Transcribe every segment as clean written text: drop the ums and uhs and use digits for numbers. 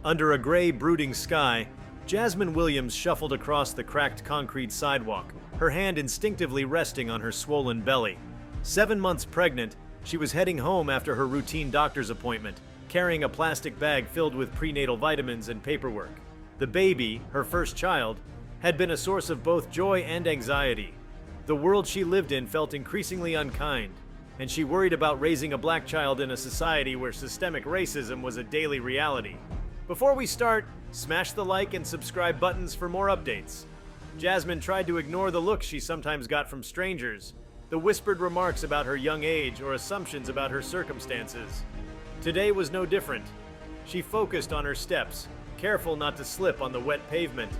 Under a gray, brooding sky, Jasmine Williams shuffled across the cracked concrete sidewalk, her hand instinctively resting on her swollen belly. 7 months pregnant, she was heading home after her routine doctor's appointment, carrying a plastic bag filled with prenatal vitamins and paperwork. The baby, her first child, had been a source of both joy and anxiety. The world she lived in felt increasingly unkind, and she worried about raising a black child in a society where systemic racism was a daily reality. Before we start, smash the like and subscribe buttons for more updates. Jasmine tried to ignore the looks she sometimes got from strangers, the whispered remarks about her young age or assumptions about her circumstances. Today was no different. She focused on her steps, careful not to slip on the wet pavement.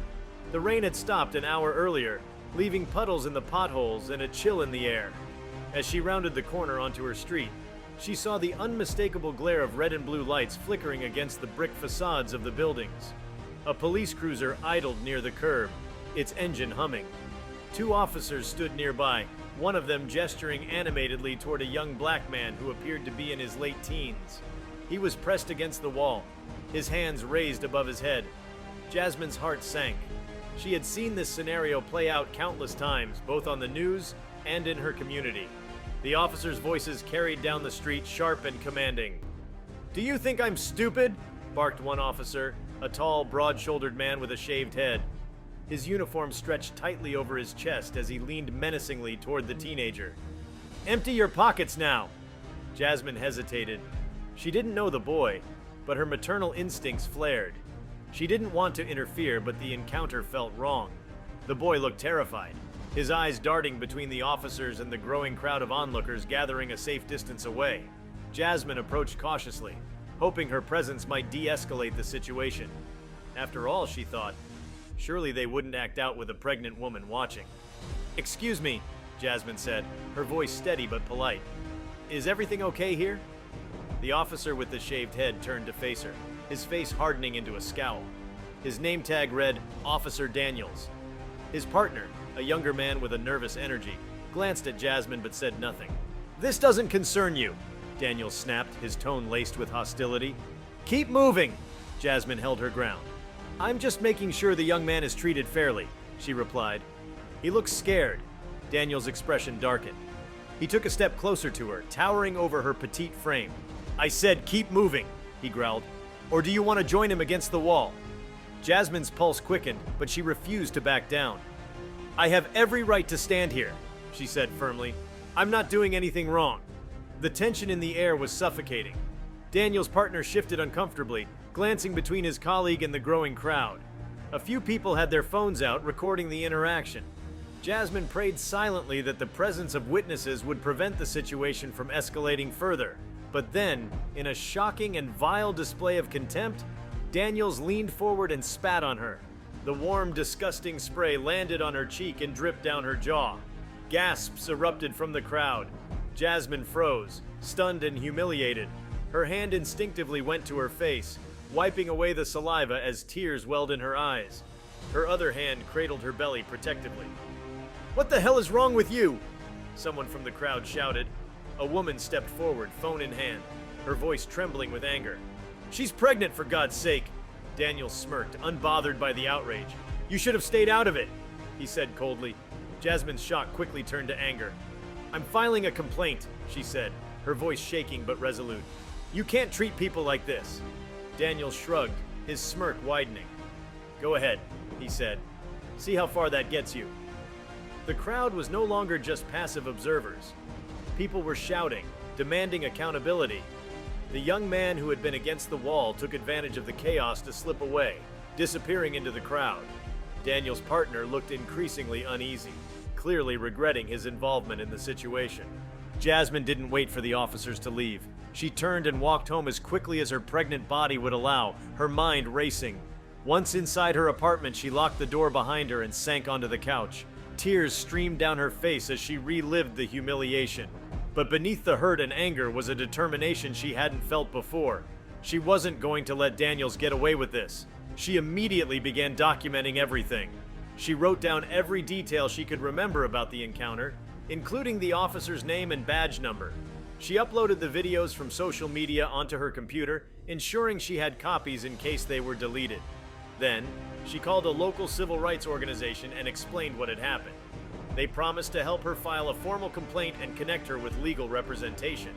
The rain had stopped an hour earlier, leaving puddles in the potholes and a chill in the air. As she rounded the corner onto her street, she saw the unmistakable glare of red and blue lights flickering against the brick facades of the buildings. A police cruiser idled near the curb, its engine humming. 2 officers stood nearby, one of them gesturing animatedly toward a young black man who appeared to be in his late teens. He was pressed against the wall, his hands raised above his head. Jasmine's heart sank. She had seen this scenario play out countless times, both on the news and in her community. The officers' voices carried down the street, sharp and commanding. "Do you think I'm stupid?" barked one officer, a tall, broad-shouldered man with a shaved head. His uniform stretched tightly over his chest as he leaned menacingly toward the teenager. "Empty your pockets now!" Jasmine hesitated. She didn't know the boy, but her maternal instincts flared. She didn't want to interfere, but the encounter felt wrong. The boy looked terrified, his eyes darting between the officers and the growing crowd of onlookers gathering a safe distance away. Jasmine approached cautiously, hoping her presence might de-escalate the situation. After all, she thought, surely they wouldn't act out with a pregnant woman watching. "Excuse me," Jasmine said, her voice steady but polite. "Is everything okay here?" The officer with the shaved head turned to face her, his face hardening into a scowl. His name tag read, Officer Daniels. His partner, a younger man with a nervous energy, glanced at Jasmine but said nothing. "This doesn't concern you," Daniels snapped, his tone laced with hostility. "Keep moving!" Jasmine held her ground. "I'm just making sure the young man is treated fairly," she replied. "He looks scared." Daniels' expression darkened. He took a step closer to her, towering over her petite frame. "I said keep moving," he growled. "Or do you want to join him against the wall?" Jasmine's pulse quickened, but she refused to back down. "I have every right to stand here," she said firmly. "I'm not doing anything wrong." The tension in the air was suffocating. Daniel's partner shifted uncomfortably, glancing between his colleague and the growing crowd. A few people had their phones out, recording the interaction. Jasmine prayed silently that the presence of witnesses would prevent the situation from escalating further. But then, in a shocking and vile display of contempt, Daniels leaned forward and spat on her. The warm, disgusting spray landed on her cheek and dripped down her jaw. Gasps erupted from the crowd. Jasmine froze, stunned and humiliated. Her hand instinctively went to her face, wiping away the saliva as tears welled in her eyes. Her other hand cradled her belly protectively. "What the hell is wrong with you?" someone from the crowd shouted. A woman stepped forward, phone in hand, her voice trembling with anger. "She's pregnant, for God's sake!" Daniel smirked, unbothered by the outrage. "You should have stayed out of it," he said coldly. Jasmine's shock quickly turned to anger. "I'm filing a complaint," she said, her voice shaking but resolute. "You can't treat people like this." Daniel shrugged, his smirk widening. "Go ahead," he said. "See how far that gets you." The crowd was no longer just passive observers. People were shouting, demanding accountability. The young man who had been against the wall took advantage of the chaos to slip away, disappearing into the crowd. Daniel's partner looked increasingly uneasy, clearly regretting his involvement in the situation. Jasmine didn't wait for the officers to leave. She turned and walked home as quickly as her pregnant body would allow, her mind racing. Once inside her apartment, she locked the door behind her and sank onto the couch. Tears streamed down her face as she relived the humiliation. But beneath the hurt and anger was a determination she hadn't felt before. She wasn't going to let Daniels get away with this. She immediately began documenting everything. She wrote down every detail she could remember about the encounter, including the officer's name and badge number. She uploaded the videos from social media onto her computer, ensuring she had copies in case they were deleted. Then, she called a local civil rights organization and explained what had happened. They promised to help her file a formal complaint and connect her with legal representation.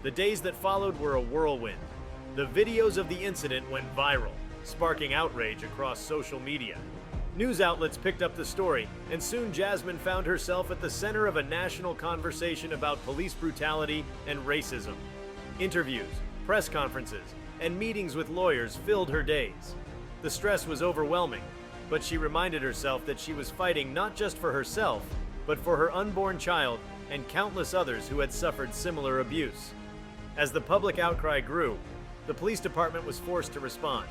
The days that followed were a whirlwind. The videos of the incident went viral, sparking outrage across social media. News outlets picked up the story, and soon Jasmine found herself at the center of a national conversation about police brutality and racism. Interviews, press conferences, and meetings with lawyers filled her days. The stress was overwhelming, but she reminded herself that she was fighting not just for herself, but for her unborn child and countless others who had suffered similar abuse. As the public outcry grew, the police department was forced to respond.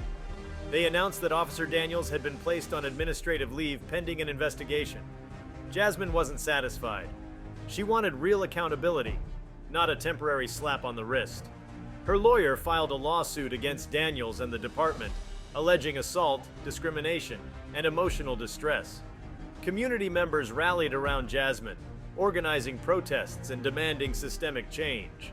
They announced that Officer Daniels had been placed on administrative leave pending an investigation. Jasmine wasn't satisfied. She wanted real accountability, not a temporary slap on the wrist. Her lawyer filed a lawsuit against Daniels and the department, alleging assault, discrimination, and emotional distress. Community members rallied around Jasmine, organizing protests and demanding systemic change.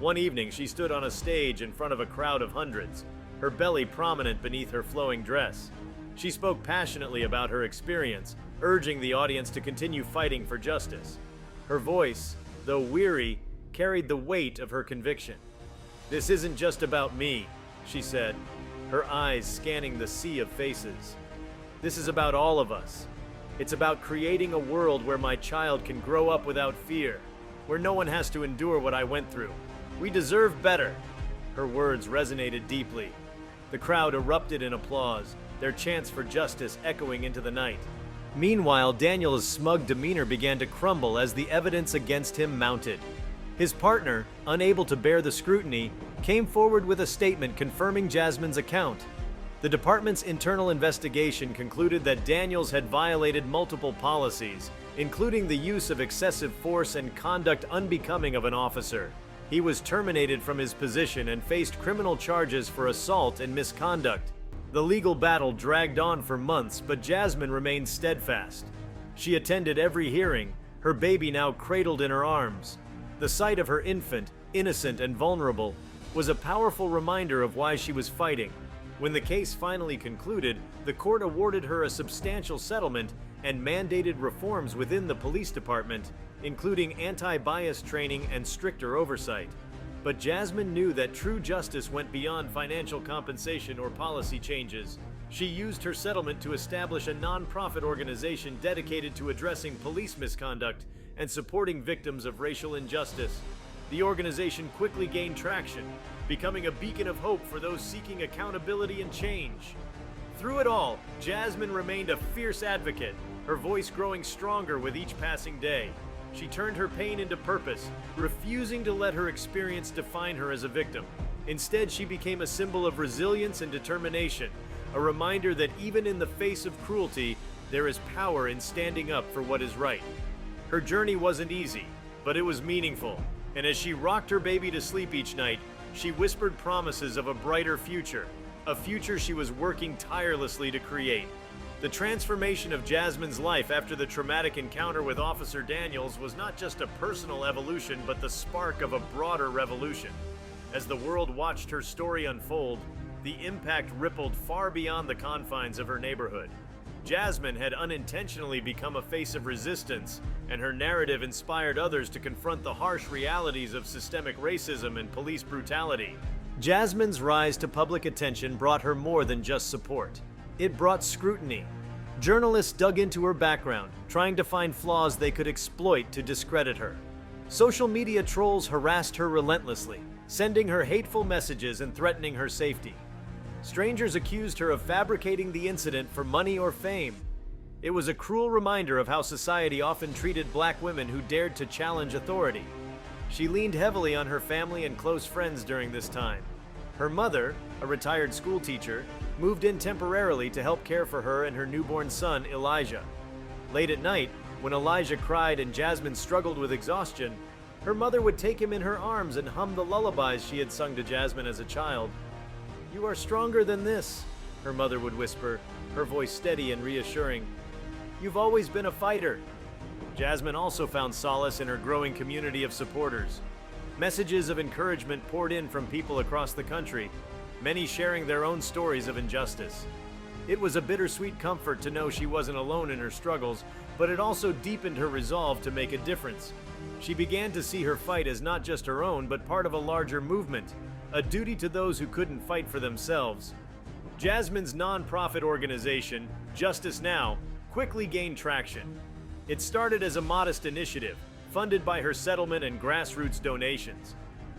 One evening, she stood on a stage in front of a crowd of hundreds, her belly prominent beneath her flowing dress. She spoke passionately about her experience, urging the audience to continue fighting for justice. Her voice, though weary, carried the weight of her conviction. "This isn't just about me," she said, her eyes scanning the sea of faces. "This is about all of us. It's about creating a world where my child can grow up without fear, where no one has to endure what I went through. We deserve better." Her words resonated deeply. The crowd erupted in applause, their chants for justice echoing into the night. Meanwhile, Daniel's smug demeanor began to crumble as the evidence against him mounted. His partner, unable to bear the scrutiny, came forward with a statement confirming Jasmine's account. The department's internal investigation concluded that Daniels had violated multiple policies, including the use of excessive force and conduct unbecoming of an officer. He was terminated from his position and faced criminal charges for assault and misconduct. The legal battle dragged on for months, but Jasmine remained steadfast. She attended every hearing, her baby now cradled in her arms. The sight of her infant, innocent and vulnerable, was a powerful reminder of why she was fighting. When the case finally concluded, the court awarded her a substantial settlement and mandated reforms within the police department, including anti-bias training and stricter oversight. But Jasmine knew that true justice went beyond financial compensation or policy changes. She used her settlement to establish a non-profit organization dedicated to addressing police misconduct and supporting victims of racial injustice. The organization quickly gained traction, becoming a beacon of hope for those seeking accountability and change. Through it all, Jasmine remained a fierce advocate, her voice growing stronger with each passing day. She turned her pain into purpose, refusing to let her experience define her as a victim. Instead, she became a symbol of resilience and determination, a reminder that even in the face of cruelty, there is power in standing up for what is right. Her journey wasn't easy, but it was meaningful, and as she rocked her baby to sleep each night, she whispered promises of a brighter future, a future she was working tirelessly to create. The transformation of Jasmine's life after the traumatic encounter with Officer Daniels was not just a personal evolution, but the spark of a broader revolution. As the world watched her story unfold, the impact rippled far beyond the confines of her neighborhood. Jasmine had unintentionally become a face of resistance, and her narrative inspired others to confront the harsh realities of systemic racism and police brutality. Jasmine's rise to public attention brought her more than just support. It brought scrutiny. Journalists dug into her background, trying to find flaws they could exploit to discredit her. Social media trolls harassed her relentlessly, sending her hateful messages and threatening her safety. Strangers accused her of fabricating the incident for money or fame. It was a cruel reminder of how society often treated black women who dared to challenge authority. She leaned heavily on her family and close friends during this time. Her mother, a retired school teacher, moved in temporarily to help care for her and her newborn son, Elijah. Late at night, when Elijah cried and Jasmine struggled with exhaustion, her mother would take him in her arms and hum the lullabies she had sung to Jasmine as a child. "You are stronger than this," her mother would whisper, her voice steady and reassuring. "You've always been a fighter." Jasmine also found solace in her growing community of supporters. Messages of encouragement poured in from people across the country. many sharing their own stories of injustice. It was a bittersweet comfort to know she wasn't alone in her struggles, but it also deepened her resolve to make a difference. She began to see her fight as not just her own, but part of a larger movement, a duty to those who couldn't fight for themselves. Jasmine's non-profit organization, Justice Now, quickly gained traction. It started as a modest initiative, funded by her settlement and grassroots donations,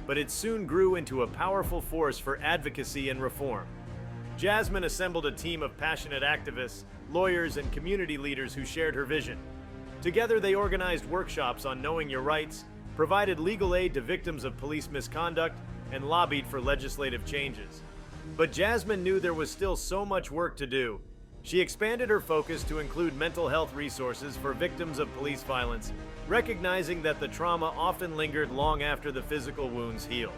but it soon grew into a powerful force for advocacy and reform. Jasmine assembled a team of passionate activists, lawyers, and community leaders who shared her vision. Together, they organized workshops on knowing your rights, provided legal aid to victims of police misconduct, and lobbied for legislative changes. But Jasmine knew there was still so much work to do. She expanded her focus to include mental health resources for victims of police violence, recognizing that the trauma often lingered long after the physical wounds healed.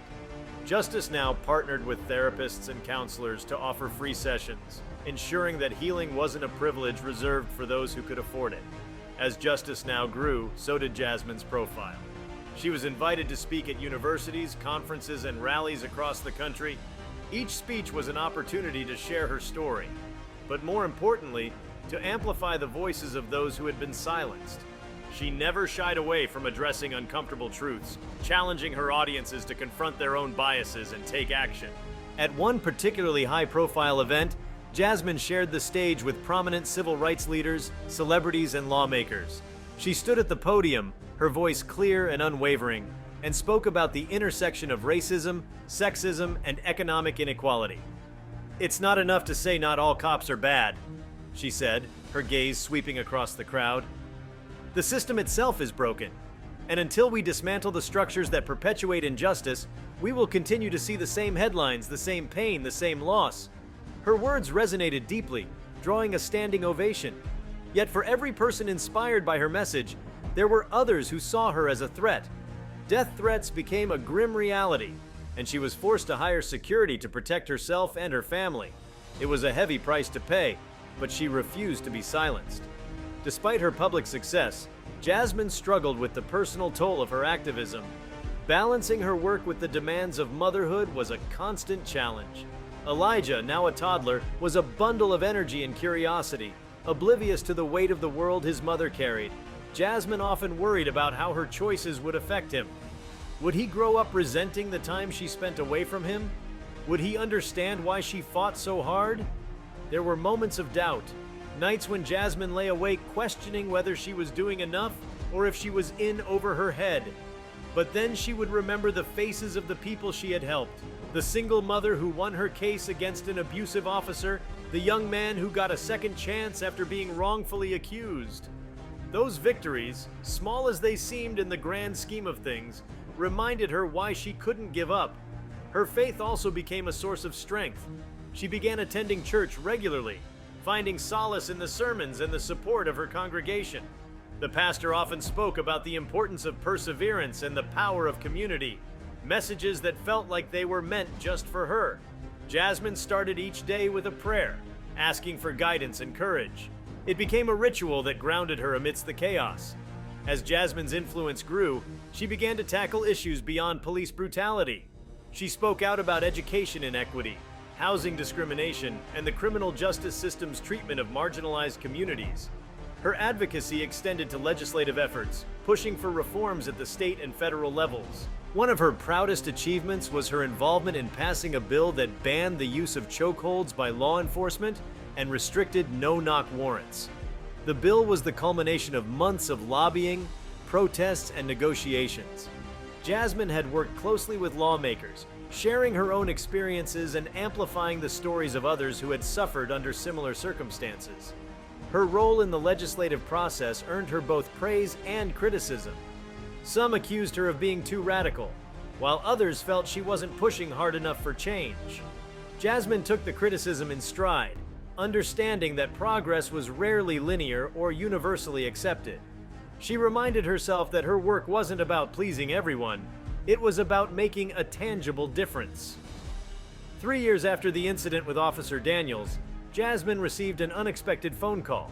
Justice Now partnered with therapists and counselors to offer free sessions, ensuring that healing wasn't a privilege reserved for those who could afford it. As Justice Now grew, so did Jasmine's profile. She was invited to speak at universities, conferences, and rallies across the country. Each speech was an opportunity to share her story, but more importantly, to amplify the voices of those who had been silenced. She never shied away from addressing uncomfortable truths, challenging her audiences to confront their own biases and take action. At one particularly high-profile event, Jasmine shared the stage with prominent civil rights leaders, celebrities, and lawmakers. She stood at the podium, her voice clear and unwavering, and spoke about the intersection of racism, sexism, and economic inequality. "It's not enough to say not all cops are bad," she said, her gaze sweeping across the crowd. "The system itself is broken, and until we dismantle the structures that perpetuate injustice, we will continue to see the same headlines, the same pain, the same loss." Her words resonated deeply, drawing a standing ovation. Yet for every person inspired by her message, there were others who saw her as a threat. Death threats became a grim reality, and she was forced to hire security to protect herself and her family. It was a heavy price to pay, but she refused to be silenced. Despite her public success, Jasmine struggled with the personal toll of her activism. Balancing her work with the demands of motherhood was a constant challenge. Elijah, now a toddler, was a bundle of energy and curiosity, oblivious to the weight of the world his mother carried. Jasmine often worried about how her choices would affect him. Would he grow up resenting the time she spent away from him? Would he understand why she fought so hard? There were moments of doubt, nights when Jasmine lay awake questioning whether she was doing enough or if she was in over her head. But then she would remember the faces of the people she had helped. The single mother who won her case against an abusive officer, the young man who got a second chance after being wrongfully accused. Those victories, small as they seemed in the grand scheme of things, reminded her why she couldn't give up. Her faith also became a source of strength. She began attending church regularly, finding solace in the sermons and the support of her congregation. The pastor often spoke about the importance of perseverance and the power of community, messages that felt like they were meant just for her. Jasmine started each day with a prayer, asking for guidance and courage. It became a ritual that grounded her amidst the chaos. As Jasmine's influence grew, she began to tackle issues beyond police brutality. She spoke out about education inequity, housing discrimination, and the criminal justice system's treatment of marginalized communities. Her advocacy extended to legislative efforts, pushing for reforms at the state and federal levels. One of her proudest achievements was her involvement in passing a bill that banned the use of chokeholds by law enforcement and restricted no-knock warrants. The bill was the culmination of months of lobbying, protests, and negotiations. Jasmine had worked closely with lawmakers, sharing her own experiences and amplifying the stories of others who had suffered under similar circumstances. Her role in the legislative process earned her both praise and criticism. Some accused her of being too radical, while others felt she wasn't pushing hard enough for change. Jasmine took the criticism in stride, understanding that progress was rarely linear or universally accepted. She reminded herself that her work wasn't about pleasing everyone, it was about making a tangible difference. 3 years after the incident with Officer Daniels, Jasmine received an unexpected phone call.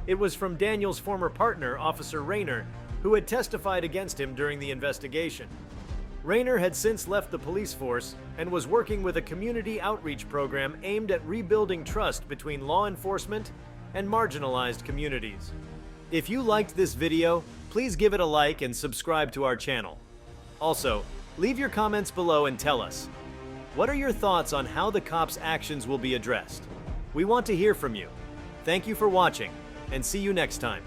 It was from Daniels' former partner, Officer Rayner, who had testified against him during the investigation. Rayner had since left the police force and was working with a community outreach program aimed at rebuilding trust between law enforcement and marginalized communities. If you liked this video, please give it a like and subscribe to our channel. Also, leave your comments below and tell us, what are your thoughts on how the cops' actions will be addressed? We want to hear from you. Thank you for watching, and see you next time.